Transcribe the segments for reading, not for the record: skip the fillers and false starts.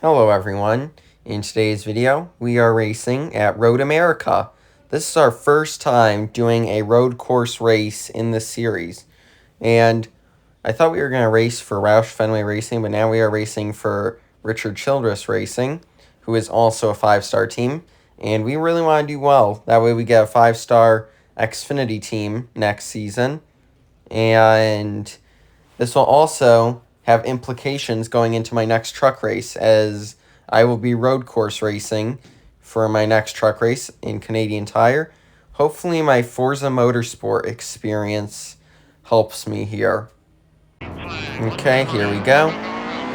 Hello everyone. In today's video, we are racing at Road America. This is our first time doing a road course race in this series. And I thought we were going to race for Roush Fenway Racing, but now we are racing for Richard Childress Racing, who is also a 5-star team. And we really want to do well. That way we get a 5-star Xfinity team next season. And this will also have implications going into my next truck race, as I will be road course racing for my next truck race in Canadian Tire. Hopefully my Forza Motorsport experience helps me here. Okay, here we go.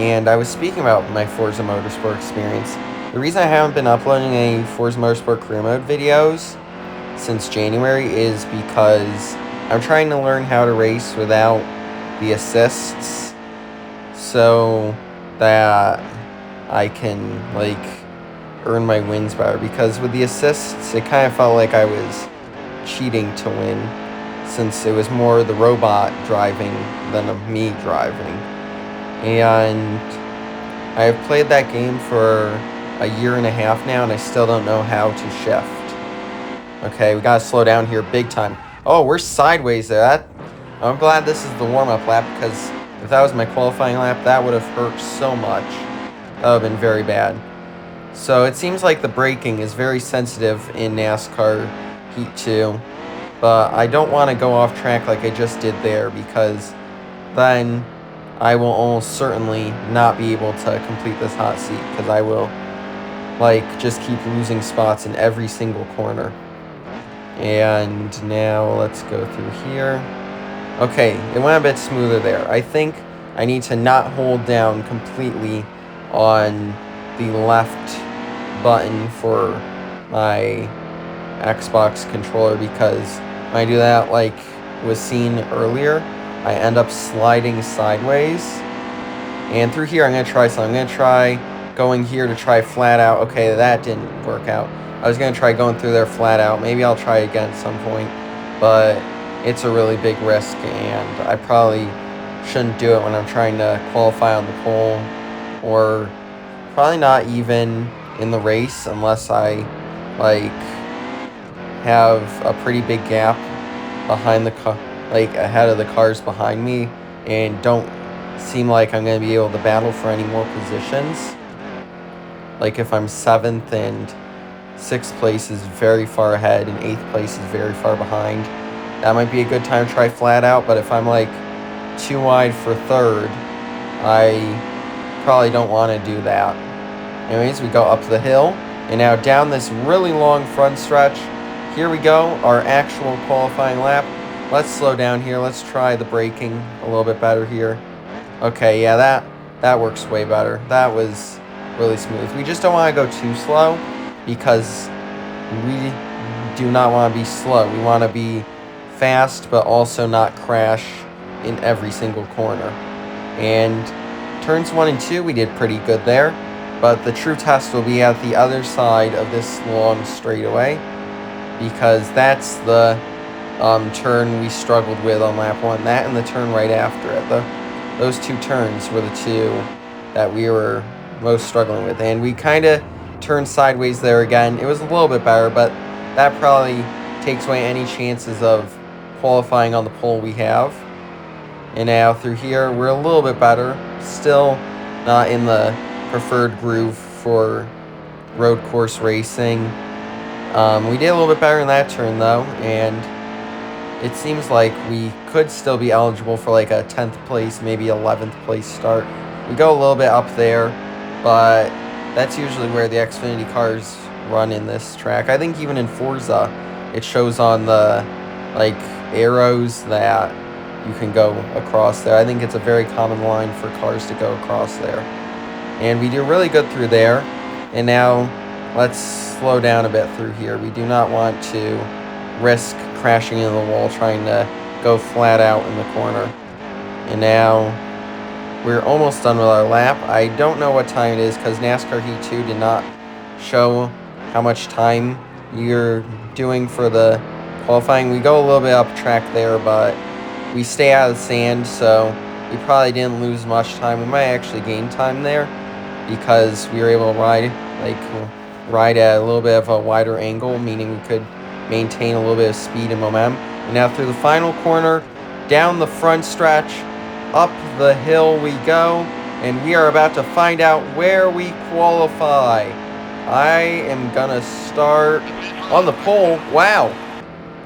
And I was speaking about my Forza Motorsport experience. The reason I haven't been uploading any Forza Motorsport Career Mode videos since January is because I'm trying to learn how to race without the assists, so that I can earn my wins better. Because with the assists, it kind of felt like I was cheating to win, since it was more the robot driving than me driving. And I have played that game for a year and a half now, and I still don't know how to shift. Okay, we gotta slow down here big time. Oh, we're sideways there. I'm glad this is the warm-up lap, because if that was my qualifying lap, that would have hurt so much. That would have been very bad. So it seems like the braking is very sensitive in NASCAR Heat 2, but I don't want to go off track like I just did there, because then I will almost certainly not be able to complete this hot seat, because I will just keep losing spots in every single corner. And now let's go through here. Okay, it went a bit smoother there. I think I need to not hold down completely on the left button for my Xbox controller, because when I do that, like was seen earlier, I end up sliding sideways. And through here, I'm going to try something. I'm going to try going here to try flat out. Okay, that didn't work out. I was going to try going through there flat out. Maybe I'll try again at some point, but it's a really big risk, and I probably shouldn't do it when I'm trying to qualify on the pole, or probably not even in the race, unless I have a pretty big gap behind the car, ahead of the cars behind me, and don't seem like I'm going to be able to battle for any more positions. Like if I'm 7th and 6th place is very far ahead and 8th place is very far behind, that might be a good time to try flat out. But if I'm too wide for 3rd, I probably don't want to do that. Anyways, we go up the hill, and now down this really long front stretch. Here we go, our actual qualifying lap. Let's slow down here. Let's try the braking a little bit better here. Okay, yeah, that works way better. That was really smooth. We just don't want to go too slow, because we do not want to be slow. We want to be fast, but also not crash in every single corner. And turns 1 and 2, we did pretty good there, but the true test will be at the other side of this long straightaway, because that's the turn we struggled with on lap 1. That and the turn right after it. Those two turns were the two that we were most struggling with, and we kind of turned sideways there again. It was a little bit better, but that probably takes away any chances of qualifying on the pole we have. And now through here, we're a little bit better. Still not in the preferred groove for road course racing. We did a little bit better in that turn though, and it seems like we could still be eligible for a 10th place, maybe 11th place start. We go a little bit up there, but that's usually where the Xfinity cars run in this track. I think even in Forza, it shows on the arrows that you can go across there. I think it's a very common line for cars to go across there. And we do really good through there. And now let's slow down a bit through here. We do not want to risk crashing into the wall trying to go flat out in the corner. And now we're almost done with our lap. I don't know what time it is, because NASCAR Heat 2 did not show how much time you're doing for the qualifying. We go a little bit up track there, but we stay out of the sand, so we probably didn't lose much time. We might actually gain time there, because we were able to ride at a little bit of a wider angle, meaning we could maintain a little bit of speed and momentum. And now through the final corner, down the front stretch, up the hill we go, and we are about to find out where we qualify. I am gonna start on the pole. Wow.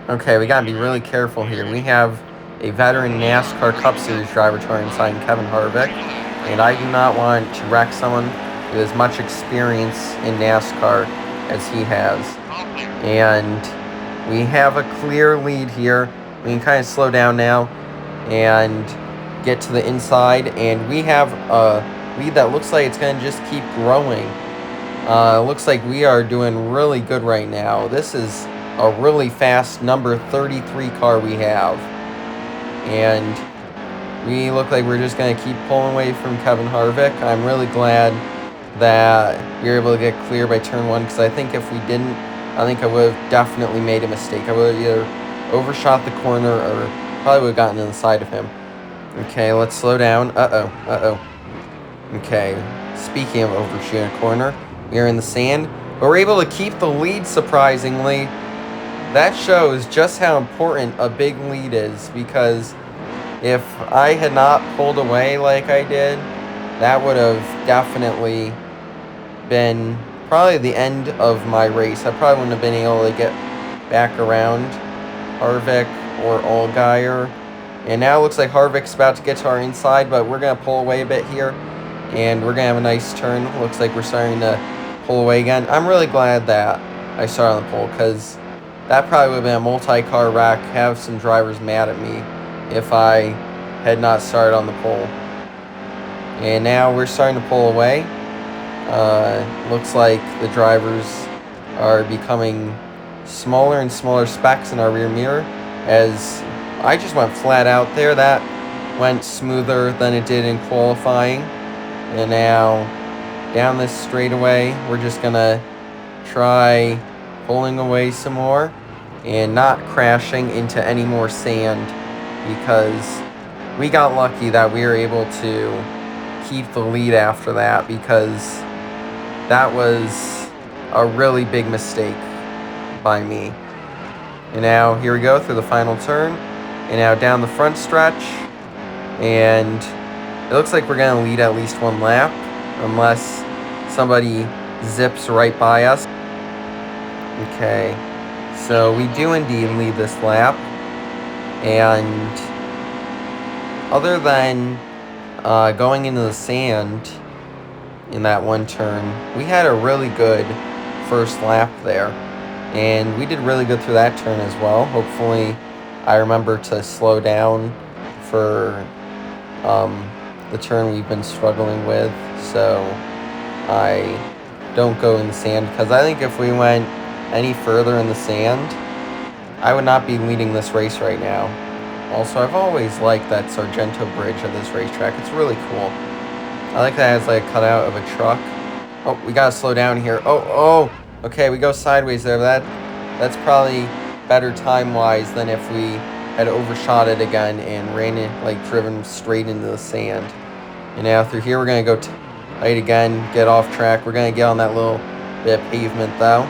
Okay, we gotta be really careful here. We have a veteran NASCAR Cup Series driver to our inside, Kevin Harvick, and I do not want to wreck someone with as much experience in NASCAR as he has. And we have a clear lead here. We can kind of slow down now and get to the inside, and we have a lead that looks like it's going to just keep growing. Looks like we are doing really good right now. This is a really fast number 33 car we have, and we look like we're just going to keep pulling away from Kevin Harvick. I'm really glad that we were able to get clear by turn 1, because I think if we didn't, I think I would have definitely made a mistake. I would have either overshot the corner or probably would have gotten in the side of him. Okay, let's slow down. Okay, speaking of overshooting a corner, we are in the sand, but we're able to keep the lead, surprisingly. That shows just how important a big lead is, because if I had not pulled away like I did, that would have definitely been probably the end of my race. I probably wouldn't have been able to get back around Harvick or Allgaier. And now it looks like Harvick's about to get to our inside, but we're going to pull away a bit here, and we're going to have a nice turn. Looks like we're starting to pull away again. I'm really glad that I started on the pole, because that probably would have been a multi-car wreck, have some drivers mad at me if I had not started on the pole. And now we're starting to pull away. Looks like the drivers are becoming smaller and smaller specks in our rear mirror, as I just went flat out there. That went smoother than it did in qualifying. And now down this straightaway, we're just gonna try pulling away some more and not crashing into any more sand, because we got lucky that we were able to keep the lead after that, because that was a really big mistake by me. And now here we go through the final turn, and now down the front stretch, and it looks like we're going to lead at least one lap, unless somebody zips right by us. Okay, so we do indeed lead this lap, and other than going into the sand in that one turn, we had a really good first lap there, and we did really good through that turn as well. Hopefully I remember to slow down for the turn we've been struggling with, so I don't go in the sand, because I think if we went any further in the sand, I would not be leading this race right now. Also, I've always liked that Sargento Bridge at this racetrack. It's really cool. I like that it's like a cutout of a truck. Oh, we gotta slow down here. Oh, okay, we go sideways there. That's probably better time-wise than if we had overshot it again and ran it, like, driven straight into the sand. And now through here, we're gonna go tight again, get off track. We're gonna get on that little bit of pavement, though.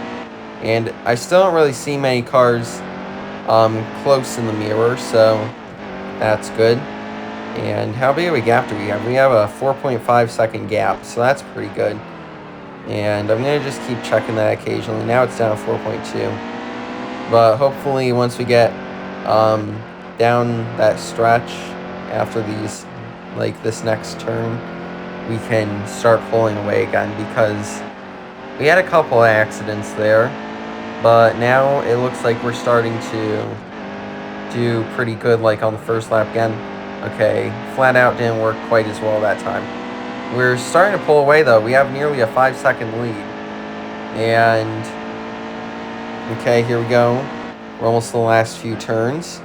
And I still don't really see many cars close in the mirror, so that's good. And how big of a gap do we have? We have a 4.5 second gap, so that's pretty good. And I'm going to just keep checking that occasionally. Now it's down to 4.2. But hopefully once we get down that stretch after these, like this next turn, we can start pulling away again, because we had a couple of accidents there. But now it looks like we're starting to do pretty good, like on the first lap again. Okay, flat out didn't work quite as well that time. We're starting to pull away, though. We have nearly a 5-second lead. And, okay, here we go. We're almost to the last few turns.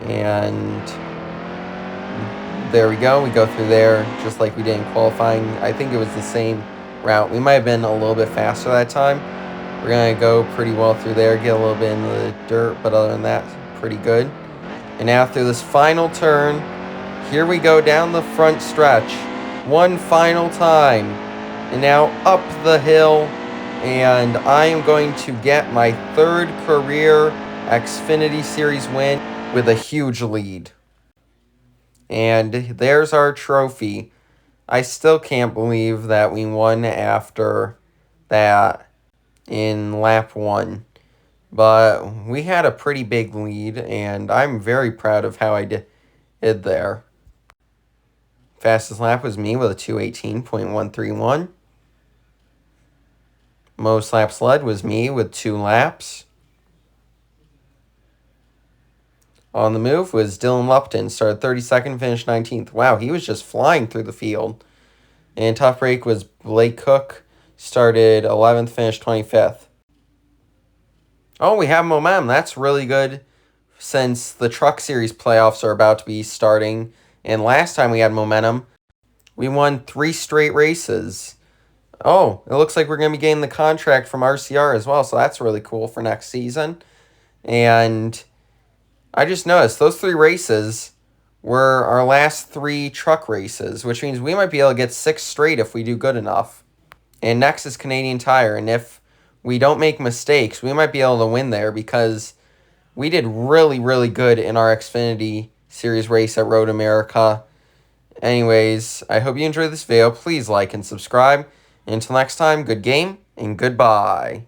And there we go. We go through there just like we did in qualifying. I think it was the same route. We might have been a little bit faster that time. We're going to go pretty well through there, get a little bit into the dirt, but other than that, pretty good. And now through this final turn, here we go down the front stretch. one final time. And now up the hill, and I am going to get my third career Xfinity Series win with a huge lead. And there's our trophy. I still can't believe that we won after that in lap 1. But we had a pretty big lead, and I'm very proud of how I did there. Fastest lap was me with a 2:18.131. Most laps led was me with 2 laps. On the move was Dylan Lupton, started 32nd, finished 19th. Wow, he was just flying through the field. And tough break was Blake Cook, started 11th, finished 25th. Oh, we have momentum. That's really good since the Truck Series playoffs are about to be starting. And last time we had momentum, we won 3 straight races. Oh, it looks like we're going to be getting the contract from RCR as well, so that's really cool for next season. And I just noticed those 3 races were our last 3 truck races, which means we might be able to get 6 straight if we do good enough. And next is Canadian Tire, and if we don't make mistakes, we might be able to win there because we did really, really good in our Xfinity Series race at Road America. Anyways, I hope you enjoyed this video. Please like and subscribe. And until next time, good game and goodbye.